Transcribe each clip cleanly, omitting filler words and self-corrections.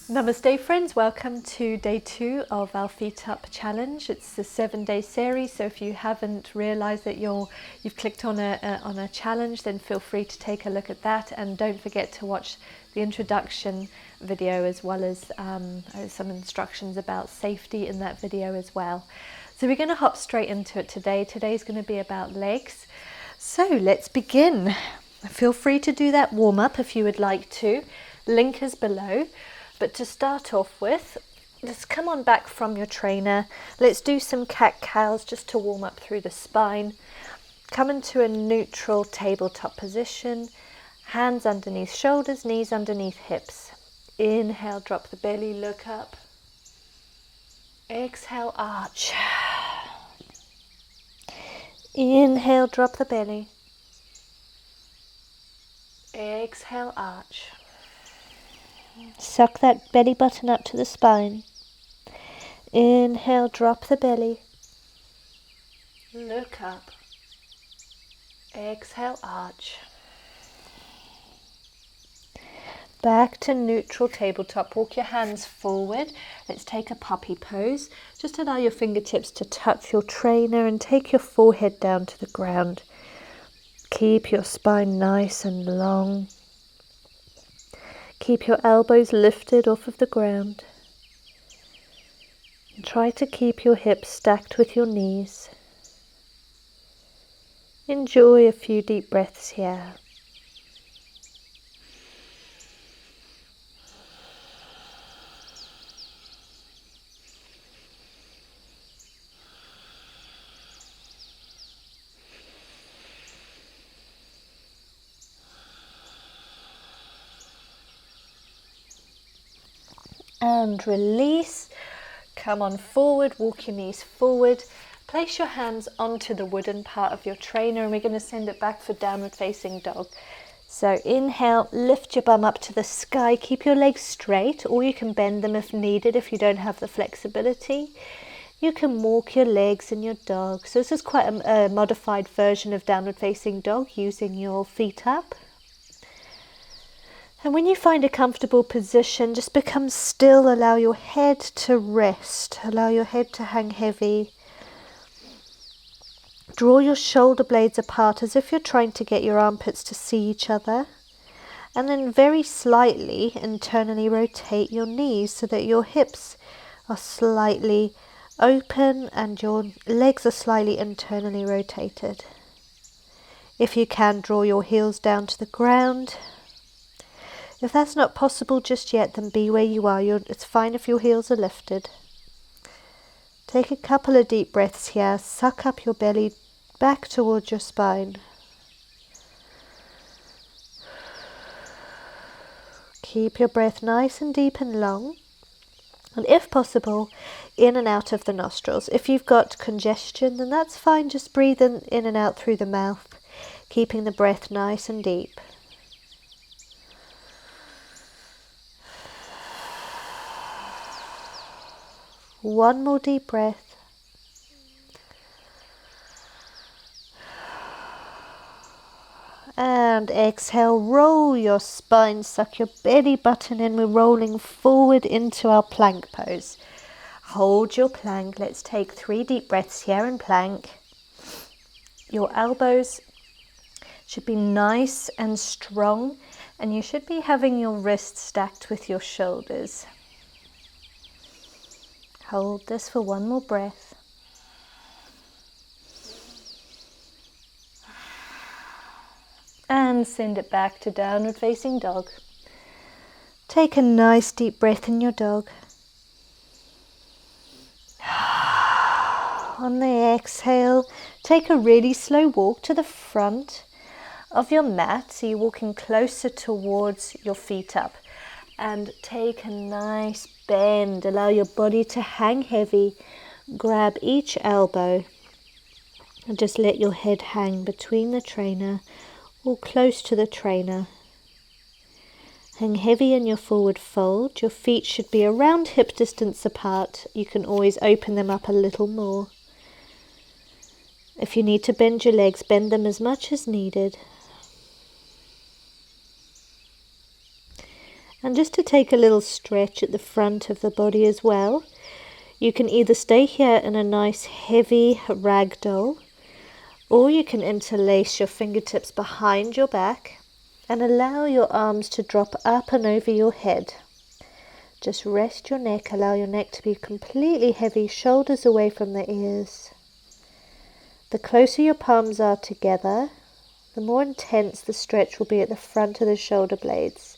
Namaste friends, welcome to day 2 of our FeetUp challenge. It's a 7-day series, so if you haven't realized that you've clicked on a challenge, then feel free to take a look at that, and don't forget to watch the introduction video as well as some instructions about safety in that video as well. So we're going to hop straight into it today. Today's going to be about legs. So let's begin. Feel free to do that warm up if you would like to. Link is below. But to start off with, just come on back from your trainer. Let's do some cat-cows just to warm up through the spine. Come into a neutral tabletop position. Hands underneath shoulders, knees underneath hips. Inhale, drop the belly, look up. Exhale, arch. Inhale, drop the belly. Exhale, arch. Suck that belly button up to the spine. Inhale, drop the belly. Look up. Exhale, arch. Back to neutral tabletop. Walk your hands forward. Let's take a puppy pose. Just allow your fingertips to touch your trainer and take your forehead down to the ground. Keep your spine nice and long. Keep your elbows lifted off of the ground. And try to keep your hips stacked with your knees. Enjoy a few deep breaths here. And release. Come on forward, walk your knees forward. Place your hands onto the wooden part of your trainer, and we're going to send it back for downward facing dog. So inhale, lift your bum up to the sky, keep your legs straight, or you can bend them if needed if you don't have the flexibility. You can walk your legs in your dog. So this is quite a modified version of downward facing dog using your feet up. And when you find a comfortable position, just become still, allow your head to rest, allow your head to hang heavy. Draw your shoulder blades apart as if you're trying to get your armpits to see each other. And then very slightly internally rotate your knees so that your hips are slightly open and your legs are slightly internally rotated. If you can, draw your heels down to the ground. If that's not possible just yet, then be where you are. It's fine if your heels are lifted. Take a couple of deep breaths here. Suck up your belly back towards your spine. Keep your breath nice and deep and long. And if possible, in and out of the nostrils. If you've got congestion, then that's fine. Just breathe in and out through the mouth, keeping the breath nice and deep. One more deep breath. And exhale, roll your spine, suck your belly button in. We're rolling forward into our plank pose. Hold your plank. Let's take 3 deep breaths here in plank. Your elbows should be nice and strong, and you should be having your wrists stacked with your shoulders. Hold this for one more breath. And send it back to downward facing dog. Take a nice deep breath in your dog. On the exhale, take a really slow walk to the front of your mat. So you're walking closer towards your feet up. And take a nice bend. Allow your body to hang heavy. Grab each elbow and just let your head hang between the trainer or close to the trainer. Hang heavy in your forward fold. Your feet should be around hip distance apart. You can always open them up a little more. If you need to bend your legs, bend them as much as needed. And just to take a little stretch at the front of the body as well, you can either stay here in a nice heavy ragdoll, or you can interlace your fingertips behind your back and allow your arms to drop up and over your head. Just rest your neck, allow your neck to be completely heavy, shoulders away from the ears. The closer your palms are together, the more intense the stretch will be at the front of the shoulder blades.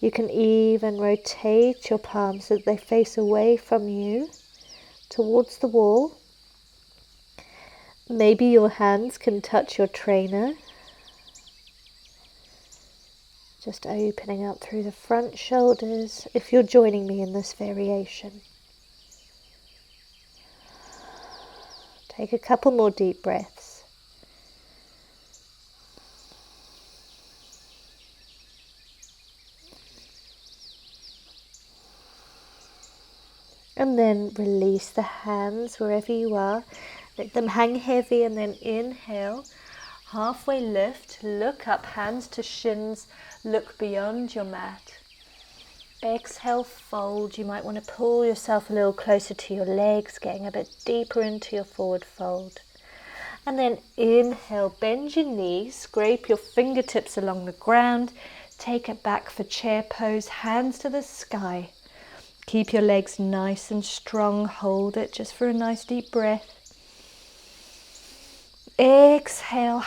You can even rotate your palms so that they face away from you towards the wall. Maybe your hands can touch your trainer. Just opening up through the front shoulders if you're joining me in this variation. Take a couple more deep breaths. And then release the hands wherever you are. Let them hang heavy, and then inhale. Halfway lift, look up, hands to shins, look beyond your mat. Exhale, fold. You might want to pull yourself a little closer to your legs, getting a bit deeper into your forward fold. And then inhale, bend your knees, scrape your fingertips along the ground, take it back for chair pose, hands to the sky. Keep your legs nice and strong, hold it just for a nice deep breath. Exhale.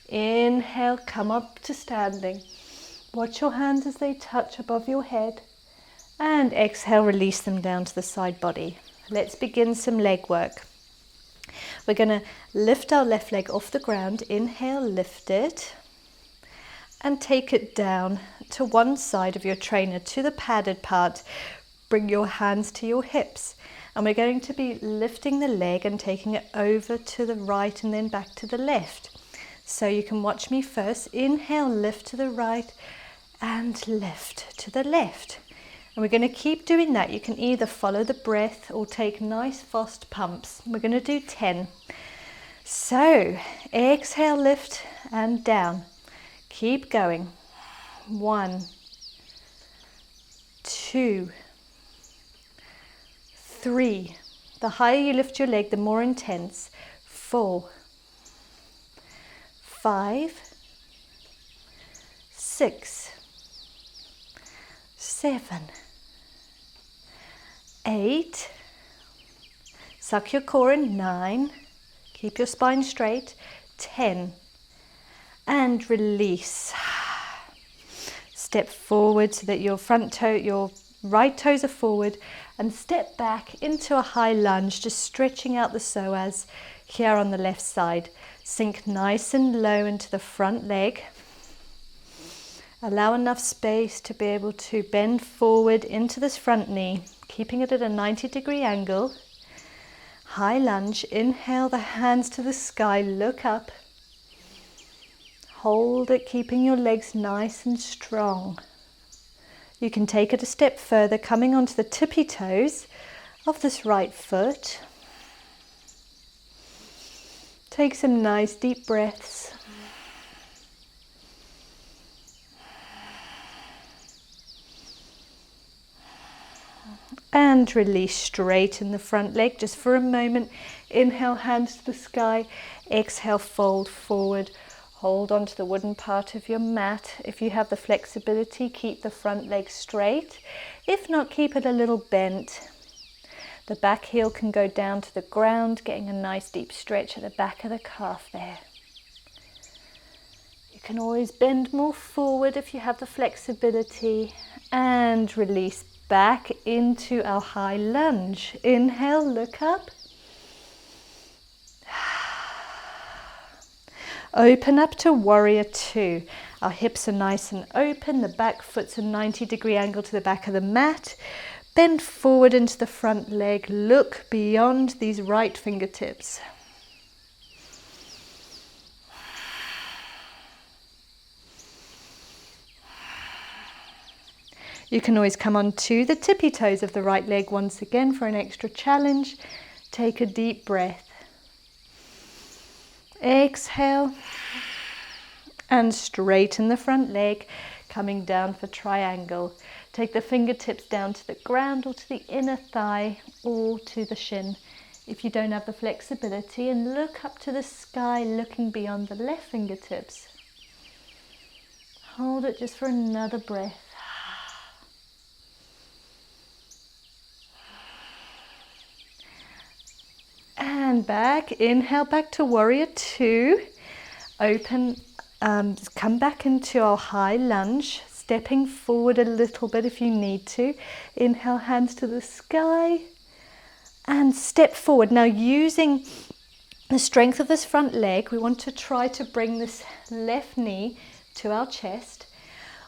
Inhale, come up to standing. Watch your hands as they touch above your head. And exhale, release them down to the side body. Let's begin some leg work. We're going to lift our left leg off the ground. Inhale, lift it. And take it down to one side of your trainer, to the padded part. Bring your hands to your hips. And we're going to be lifting the leg and taking it over to the right and then back to the left. So you can watch me first. Inhale, lift to the right and lift to the left. And we're going to keep doing that. You can either follow the breath or take nice fast pumps. We're going to do 10. So exhale, lift and down. Keep going. 1, 2, 3. The higher you lift your leg, the more intense. 4, 5, 6, 7, 8. Suck your core in. 9. Keep your spine straight. 10. And release. Step forward so that your right toes are forward, and step back into a high lunge, just stretching out the psoas here on the left side. Sink nice and low into the front leg. Allow enough space to be able to bend forward into this front knee, keeping it at a 90-degree angle. High lunge. Inhale, the hands to the sky, look up. Hold it, keeping your legs nice and strong. You can take it a step further, coming onto the tippy toes of this right foot. Take some nice deep breaths. And release, straighten the front leg just for a moment. Inhale, hands to the sky. Exhale, fold forward. Hold on to the wooden part of your mat. If you have the flexibility, keep the front leg straight. If not, keep it a little bent. The back heel can go down to the ground, getting a nice deep stretch at the back of the calf there. You can always bend more forward if you have the flexibility. And release back into our high lunge. Inhale, look up. Open up to warrior 2. Our hips are nice and open. The back foot's a 90-degree angle to the back of the mat. Bend forward into the front leg. Look beyond these right fingertips. You can always come onto the tippy toes of the right leg once again for an extra challenge. Take a deep breath. Exhale. And straighten the front leg, coming down for triangle. Take the fingertips down to the ground or to the inner thigh or to the shin if you don't have the flexibility, and look up to the sky, looking beyond the left fingertips. Hold it just for another breath. And back. Inhale back to warrior two. Open, come back into our high lunge, stepping forward a little bit if you need to. Inhale, hands to the sky, and step forward. Now, using the strength of this front leg, we want to try to bring this left knee to our chest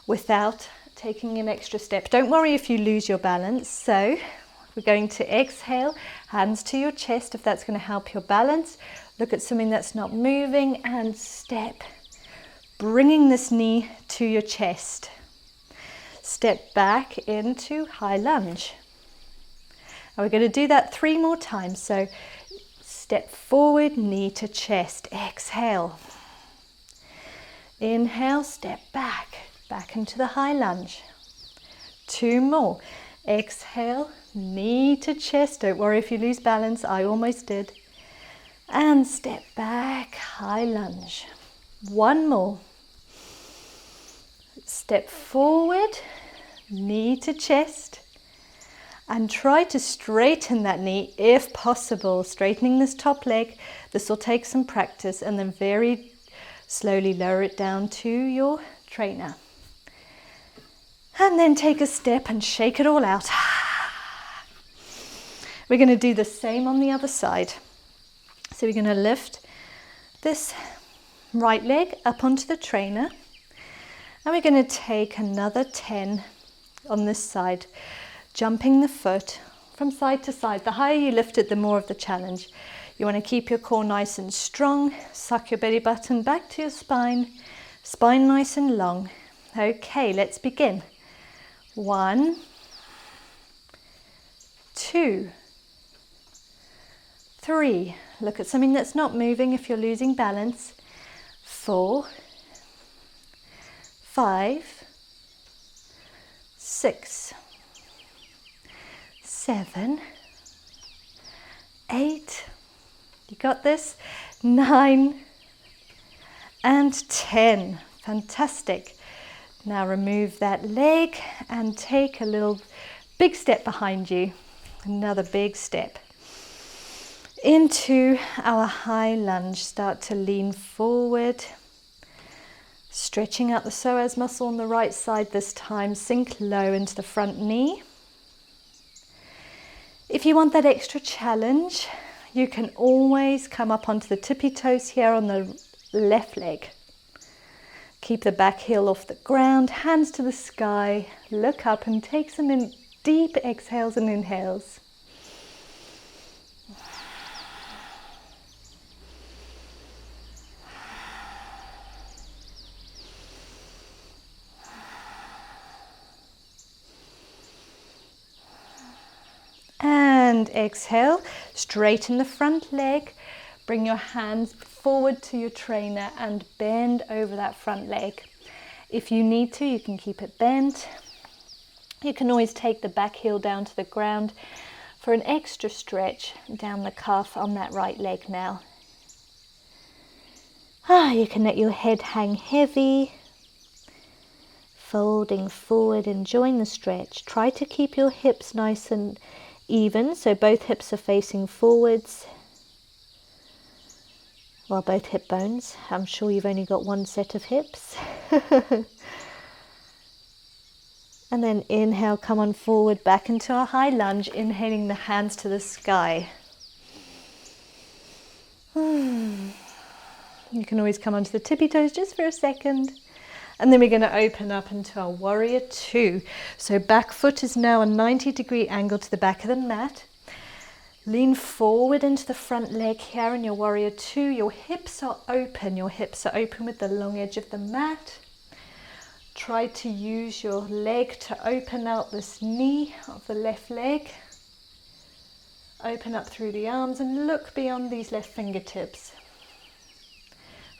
without taking an extra step. Don't worry if you lose your balance. So we're going to exhale, hands to your chest if that's going to help your balance. Look at something that's not moving and step, bringing this knee to your chest. Step back into high lunge. And we're going to do that 3 more times. So step forward, knee to chest. Exhale. Inhale, step back, back into the high lunge. 2 more. Exhale, knee to chest. Don't worry if you lose balance, I almost did. And step back, high lunge. 1 more. Step forward, knee to chest. And try to straighten that knee if possible. Straightening this top leg. This will take some practice, and then very slowly lower it down to your trainer. And then take a step and shake it all out. We're going to do the same on the other side. So we're going to lift this right leg up onto the trainer, and we're going to take another 10 on this side, jumping the foot from side to side. The higher you lift it, the more of the challenge. You want to keep your core nice and strong, suck your belly button back to your spine, spine nice and long. Okay, let's begin. 1, 2, 3. Look at something that's not moving if you're losing balance. 4, 5, 6, 7, 8. You got this? 9 and 10. Fantastic. Now remove that leg and take a little big step behind you. Another big step. Into our high lunge. Start to lean forward. Stretching out the psoas muscle on the right side this time. Sink low into the front knee. If you want that extra challenge, you can always come up onto the tippy toes here on the left leg. Keep the back heel off the ground, hands to the sky, look up and take some deep exhales and inhales. And exhale, straighten the front leg, bring your hands forward to your trainer and bend over that front leg. If you need to, you can keep it bent. You can always take the back heel down to the ground for an extra stretch down the calf on that right leg now. You can let your head hang heavy, folding forward, enjoying the stretch. Try to keep your hips nice and even, so both hips are facing forwards. Well, both hip bones. I'm sure you've only got one set of hips. And then inhale, come on forward, back into a high lunge, inhaling the hands to the sky. You can always come onto the tippy toes just for a second. And then we're going to open up into our warrior two. So back foot is now a 90-degree angle to the back of the mat. Lean forward into the front leg here in your warrior two. Your hips are open. Your hips are open with the long edge of the mat. Try to use your leg to open out this knee of the left leg. Open up through the arms and look beyond these left fingertips.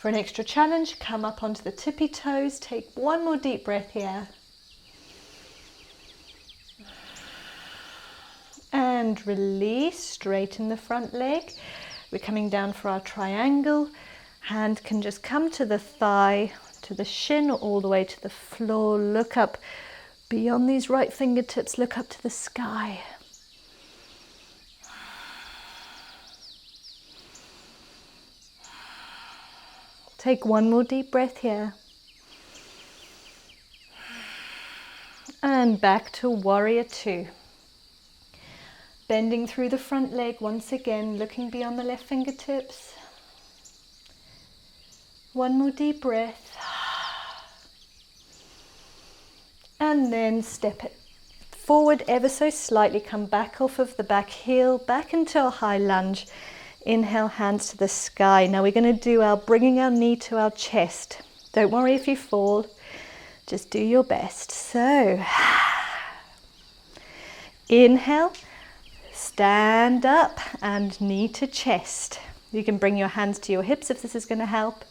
For an extra challenge, come up onto the tippy toes. Take one more deep breath here. And release, straighten the front leg. We're coming down for our triangle. Hand can just come to the thigh, to the shin, or all the way to the floor. Look up beyond these right fingertips, look up to the sky. Take one more deep breath here. And back to warrior two. Bending through the front leg once again, looking beyond the left fingertips. One more deep breath. And then step it forward ever so slightly. Come back off of the back heel, back into a high lunge. Inhale, hands to the sky. Now we're going to do our bringing our knee to our chest. Don't worry if you fall. Just do your best. So, inhale, stand up and knee to chest. You can bring your hands to your hips if this is going to help.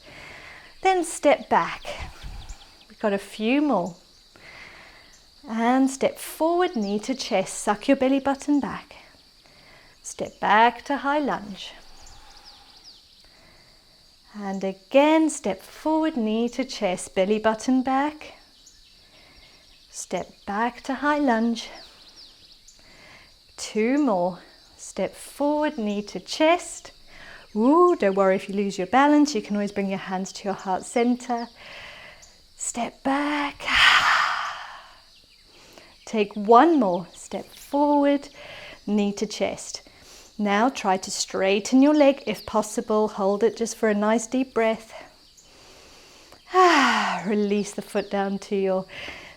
Then step back. We've got a few more. And step forward, knee to chest. Suck your belly button back. Step back to high lunge. And again, step forward, knee to chest, belly button back. Step back to high lunge. Two more. Step forward, knee to chest. Ooh, don't worry if you lose your balance. You can always bring your hands to your heart center. Step back. Take one more. Step forward, knee to chest. Now try to straighten your leg if possible. Hold it just for a nice deep breath. Release the foot down to your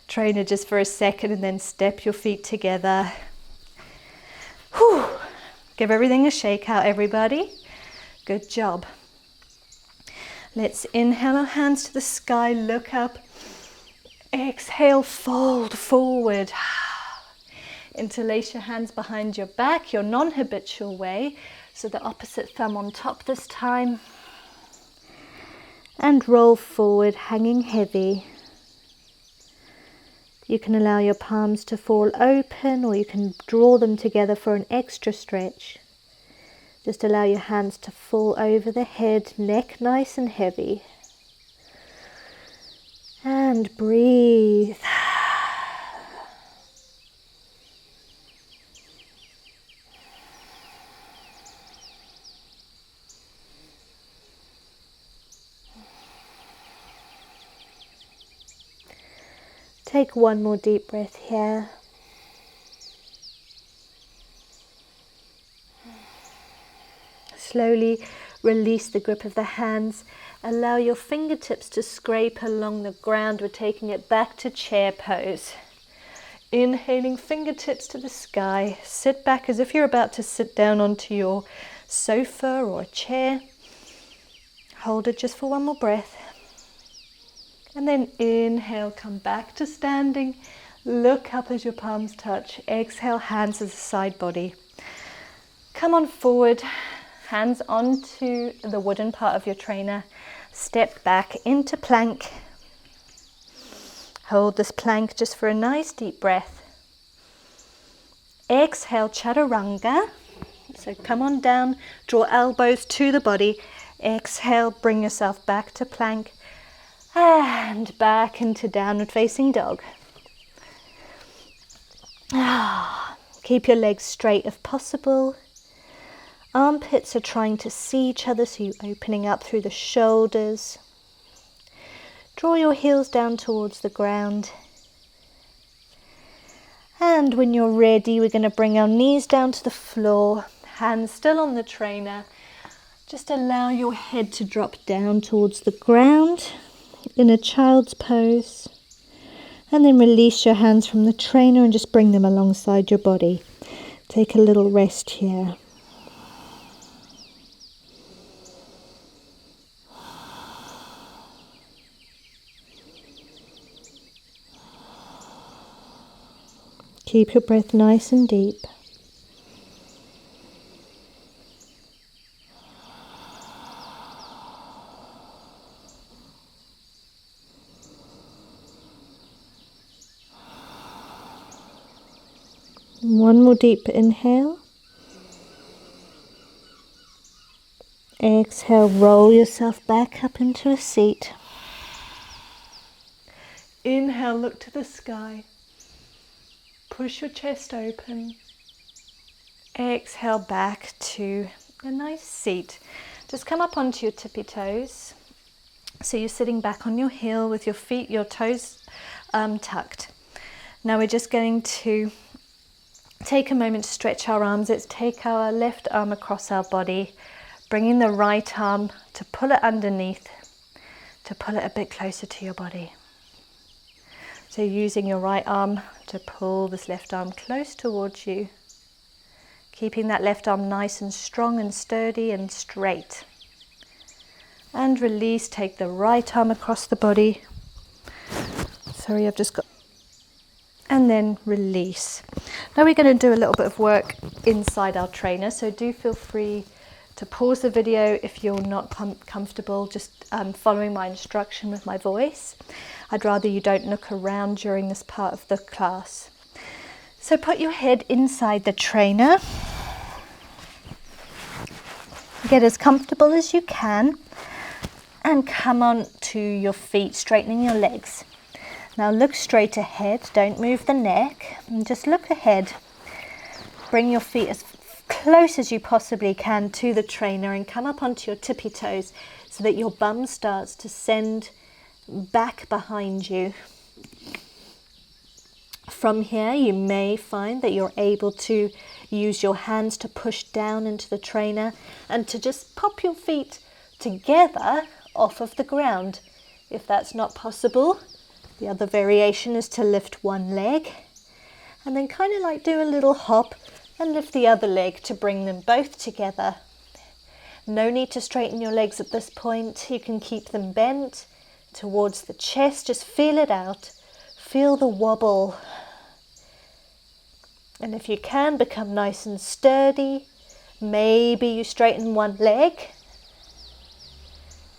trainer just for a second and then step your feet together. Whew. Give everything a shake out, everybody. Good job. Let's inhale our hands to the sky, look up. Exhale, fold forward. Interlace your hands behind your back, your non-habitual way. So the opposite thumb on top this time. And roll forward, hanging heavy. You can allow your palms to fall open or you can draw them together for an extra stretch. Just allow your hands to fall over the head, neck nice and heavy. And breathe. Take one more deep breath here. Slowly release the grip of the hands. Allow your fingertips to scrape along the ground. We're taking it back to chair pose. Inhaling, fingertips to the sky. Sit back as if you're about to sit down onto your sofa or a chair. Hold it just for one more breath. And then inhale, come back to standing. Look up as your palms touch. Exhale, hands to the side body. Come on forward, hands onto the wooden part of your trainer. Step back into plank. Hold this plank just for a nice deep breath. Exhale, chaturanga. So come on down, draw elbows to the body. Exhale, bring yourself back to plank. And back into downward facing dog. Keep your legs straight if possible. Armpits are trying to see each other, so you're opening up through the shoulders. Draw your heels down towards the ground. And when you're ready, we're going to bring our knees down to the floor. Hands still on the trainer. Just allow your head to drop down towards the ground in a child's pose. And then release your hands from the trainer and just bring them alongside your body. Take a little rest here. Keep your breath nice and deep. One more deep inhale. Exhale, roll yourself back up into a seat. Inhale, look to the sky. Push your chest open. Exhale back to a nice seat. Just come up onto your tippy toes. So you're sitting back on your heel with your feet, your toes tucked. Now we're just going to take a moment to stretch our arms. Let's take our left arm across our body, bringing the right arm to pull it underneath, to pull it a bit closer to your body. So using your right arm to pull this left arm close towards you, keeping that left arm nice and strong and sturdy and straight. And release, take the right arm across the body. Sorry, I've just got... And then release. Now we're going to do a little bit of work inside our trainer, so do feel free to pause the video if you're not comfortable just following my instruction with my voice. I'd rather you don't look around during this part of the class. So put your head inside the trainer. Get as comfortable as you can and come on to your feet, straightening your legs. Now look straight ahead, don't move the neck, and just look ahead. Bring your feet as close as you possibly can to the trainer and come up onto your tippy toes so that your bum starts to send back behind you. From here, you may find that you're able to use your hands to push down into the trainer and to just pop your feet together off of the ground. If that's not possible, the other variation is to lift one leg and then kind of like do a little hop and lift the other leg to bring them both together. No need to straighten your legs at this point. You can keep them bent towards the chest. Just feel it out. Feel the wobble. And if you can, become nice and sturdy. Maybe you straighten one leg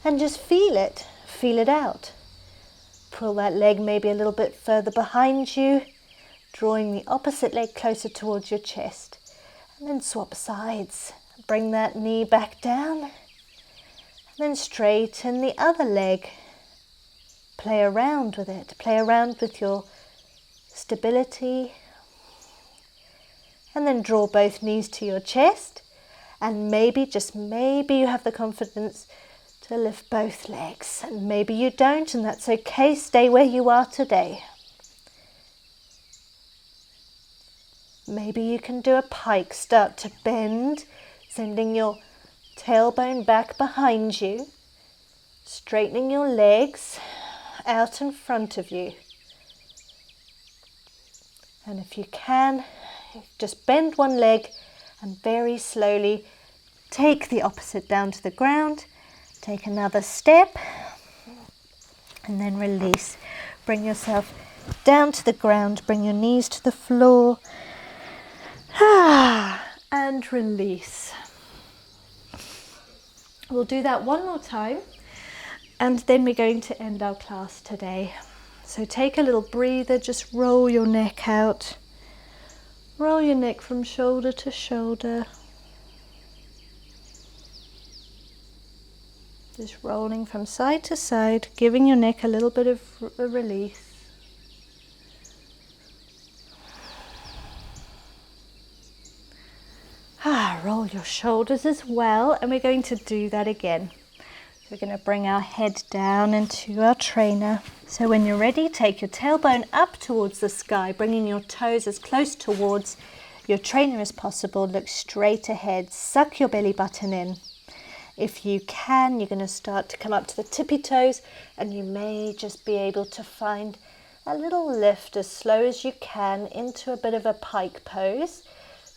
and just feel it out. Pull that leg maybe a little bit further behind you, drawing the opposite leg closer towards your chest. And then swap sides. Bring that knee back down. And then straighten the other leg. Play around with it. Play around with your stability. And then draw both knees to your chest. And maybe, just maybe, you have the confidence to lift both legs. And maybe you don't, and that's okay. Stay where you are today. Maybe you can do a pike. Start to bend, sending your tailbone back behind you, straightening your legs out in front of you. And if you can, just bend one leg and very slowly take the opposite down to the ground. Take another step and then release. Bring yourself down to the ground, bring your knees to the floor. And release. We'll do that one more time and then we're going to end our class today. So take a little breather, just roll your neck out. Roll your neck from shoulder to shoulder. Just rolling from side to side, giving your neck a little bit of a release. Roll your shoulders as well, and we're going to do that again. So we're going to bring our head down into our trainer. So when you're ready, take your tailbone up towards the sky, bringing your toes as close towards your trainer as possible. Look straight ahead, suck your belly button in. If you can, you're going to start to come up to the tippy toes, and you may just be able to find a little lift as slow as you can into a bit of a pike pose.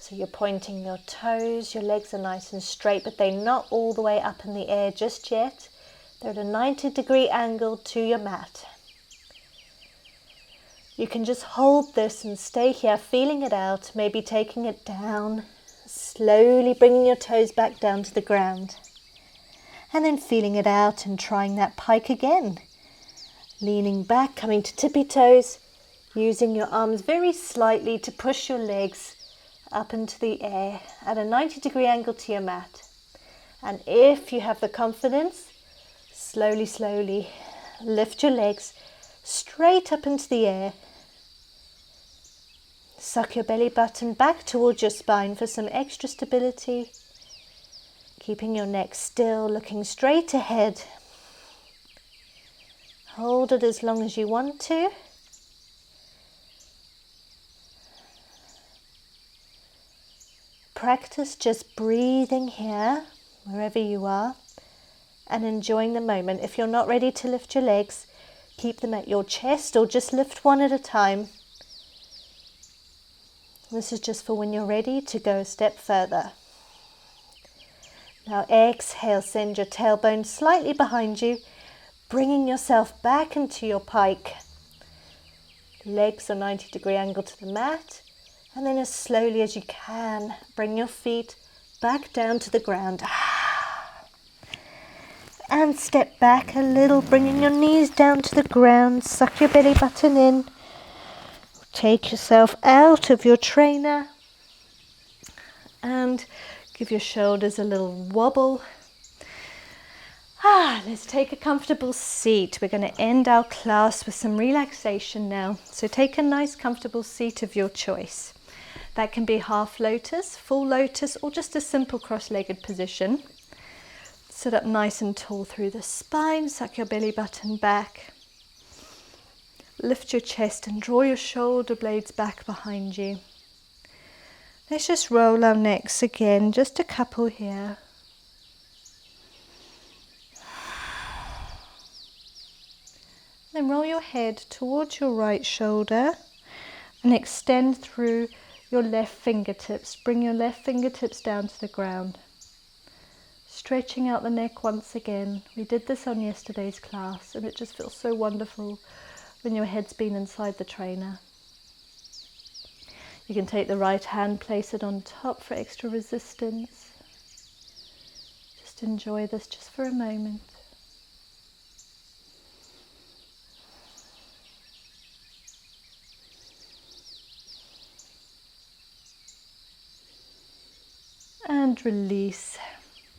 So you're pointing your toes, your legs are nice and straight, but they're not all the way up in the air just yet. They're at a 90-degree angle to your mat. You can just hold this and stay here, feeling it out, maybe taking it down, slowly bringing your toes back down to the ground. And then feeling it out and trying that pike again. Leaning back, coming to tippy toes, using your arms very slightly to push your legs up into the air at a 90-degree angle to your mat. And if you have the confidence, slowly, slowly lift your legs straight up into the air. Suck your belly button back towards your spine for some extra stability. Keeping your neck still, looking straight ahead. Hold it as long as you want to. Practice just breathing here, wherever you are, and enjoying the moment. If you're not ready to lift your legs, keep them at your chest or just lift one at a time. This is just for when you're ready to go a step further. Now exhale, send your tailbone slightly behind you, bringing yourself back into your pike. Legs are 90-degree angle to the mat. And then as slowly as you can, bring your feet back down to the ground. And step back a little, bringing your knees down to the ground. Suck your belly button in. Take yourself out of your trainer. And give your shoulders a little wobble. Let's take a comfortable seat. We're going to end our class with some relaxation now. So take a nice comfortable seat of your choice. That can be half lotus, full lotus, or just a simple cross-legged position. Sit up nice and tall through the spine, suck your belly button back. Lift your chest and draw your shoulder blades back behind you. Let's just roll our necks again, just a couple here. Then roll your head towards your right shoulder and extend through your left fingertips. Bring your left fingertips down to the ground. Stretching out the neck once again. We did this on yesterday's class and it just feels so wonderful when your head's been inside the trainer. You can take the right hand, place it on top for extra resistance. Just enjoy this just for a moment. And release.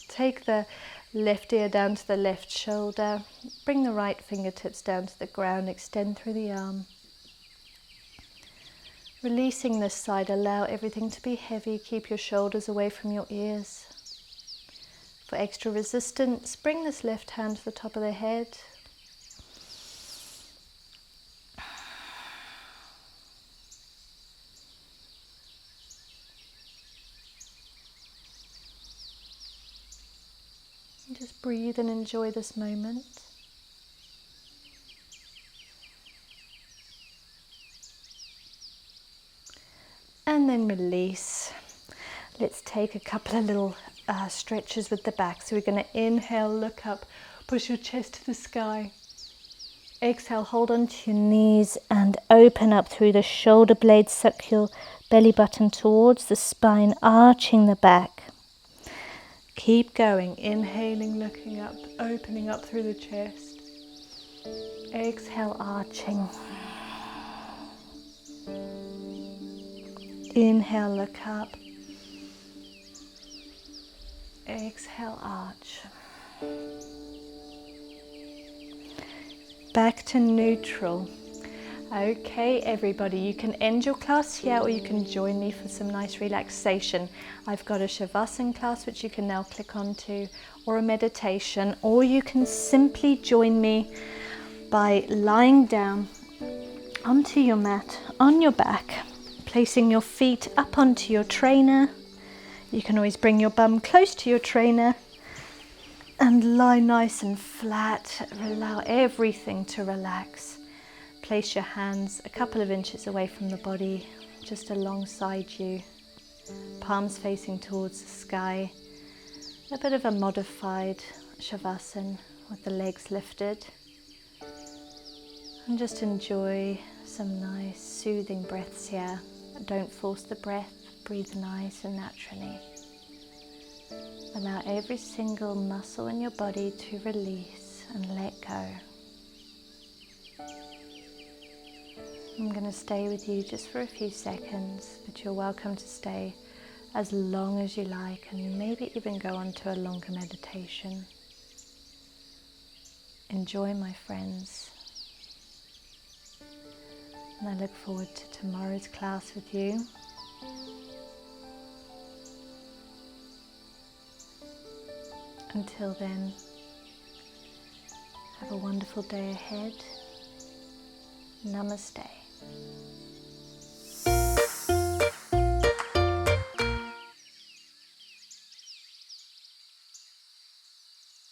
Take the left ear down to the left shoulder. Bring the right fingertips down to the ground. Extend through the arm. Releasing this side, allow everything to be heavy. Keep your shoulders away from your ears. For extra resistance, bring this left hand to the top of the head. Just breathe and enjoy this moment. And then release. Let's take a couple of little stretches with the back. So we're going to inhale, look up, push your chest to the sky. Exhale, hold on to your knees and open up through the shoulder blades. Suck your belly button towards the spine, arching the back. Keep going, inhaling, looking up, opening up through the chest. Exhale, arching. Inhale, look up. Exhale, arch. Back to neutral. Okay, everybody, you can end your class here or you can join me for some nice relaxation. I've got a Shavasana class which you can now click onto, or a meditation, or you can simply join me by lying down onto your mat on your back, placing your feet up onto your trainer. You can always bring your bum close to your trainer and lie nice and flat. Allow everything to relax. Place your hands a couple of inches away from the body, just alongside you. Palms facing towards the sky. A bit of a modified Shavasana with the legs lifted. And just enjoy some nice soothing breaths here. Don't force the breath, breathe nice and naturally. Allow every single muscle in your body to release and let go. I'm going to stay with you just for a few seconds, but you're welcome to stay as long as you like, and maybe even go on to a longer meditation. Enjoy, my friends. And I look forward to tomorrow's class with you. Until then, have a wonderful day ahead. Namaste.